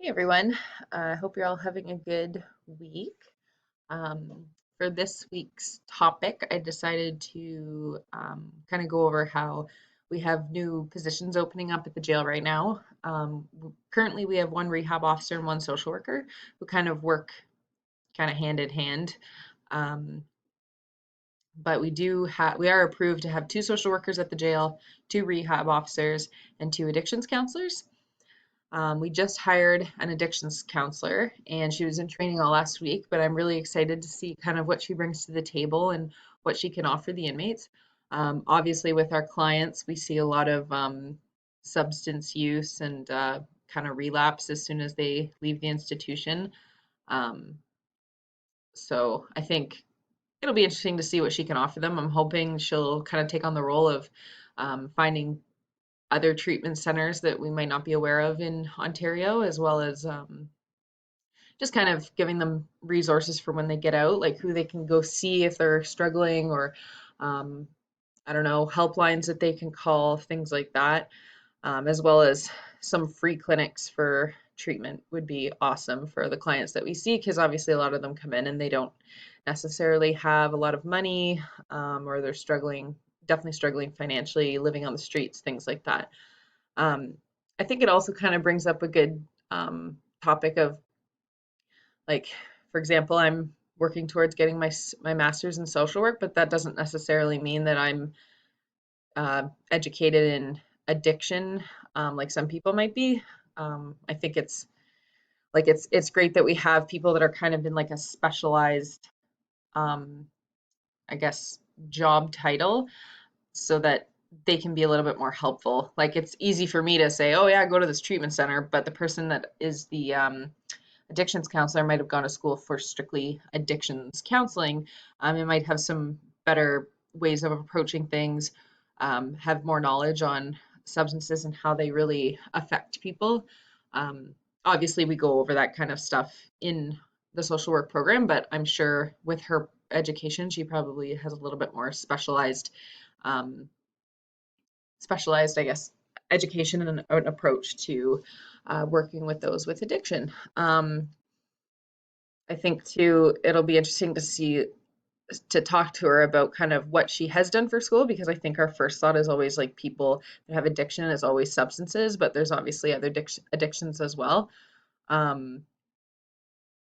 Hey everyone, I hope you're all having a good week. Um, for this week's topic, I decided to kind of go over how we have new positions opening up at the jail right now. Currently, we have one rehab officer and one social worker who kind of work kind of hand in hand. Um, but we are approved to have two social workers at the jail, two rehab officers, and two addictions counselors. We just hired an addictions counselor and she was in training all last week, but I'm really excited to see kind of what she brings to the table and what she can offer the inmates. Obviously, with our clients, we see a lot of substance use and kind of relapse as soon as they leave the institution. Um, so I think it'll be interesting to see what she can offer them. I'm hoping she'll kind of take on the role of finding other treatment centers that we might not be aware of in Ontario, as well as just kind of giving them resources for when they get out, like who they can go see if they're struggling, or um, I don't know, helplines that they can call, things like that, as well as some free clinics for treatment would be awesome for the clients that we see, because obviously a lot of them come in and they don't necessarily have a lot of money, or they're struggling, definitely struggling financially, living on the streets, things like that. Um, I think it also kind of brings up a good topic of, like, for example, I'm working towards getting my master's in social work, but that doesn't necessarily mean that I'm educated in addiction, like some people might be. I think it's great that we have people that are kind of in like a specialized, um, I guess, job title, so that they can be a little bit more helpful. Like it's easy for me to say, oh yeah, go to this treatment center, but the person that is the addictions counselor might have gone to school for strictly addictions counseling. It might have some better ways of approaching things, have more knowledge on substances and how they really affect people. Um, Obviously, we go over that kind of stuff in the social work program, but I'm sure with her education, she probably has a little bit more um, I guess, education and an approach to working with those with addiction. I think too, it'll be interesting to talk to her about kind of what she has done for school, because I think our first thought is always like people that have addiction is always substances, but there's obviously other addictions as well. Um,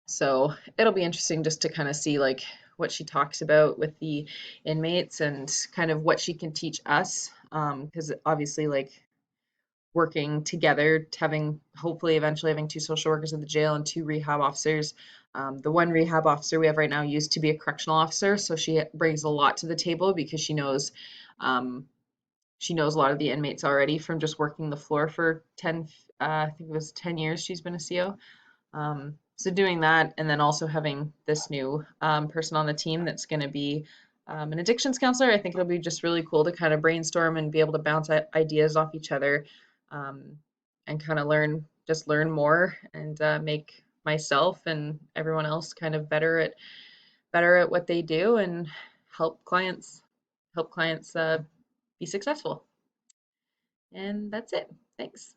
so it'll be interesting just to kind of see like what she talks about with the inmates and kind of what she can teach us. Because obviously, like working together, having hopefully eventually having two social workers in the jail and two rehab officers. The one rehab officer we have right now used to be a correctional officer, so she brings a lot to the table because um, she knows a lot of the inmates already from just working the floor for 10, I think it was 10 years she's been a CO. So doing that, and then also having this new person on the team that's going to be an addictions counselor, I think it'll be just really cool to kind of brainstorm and be able to bounce ideas off each other, um, and kind of learn more and make myself and everyone else kind of better at what they do and help clients be successful. And that's it. Thanks.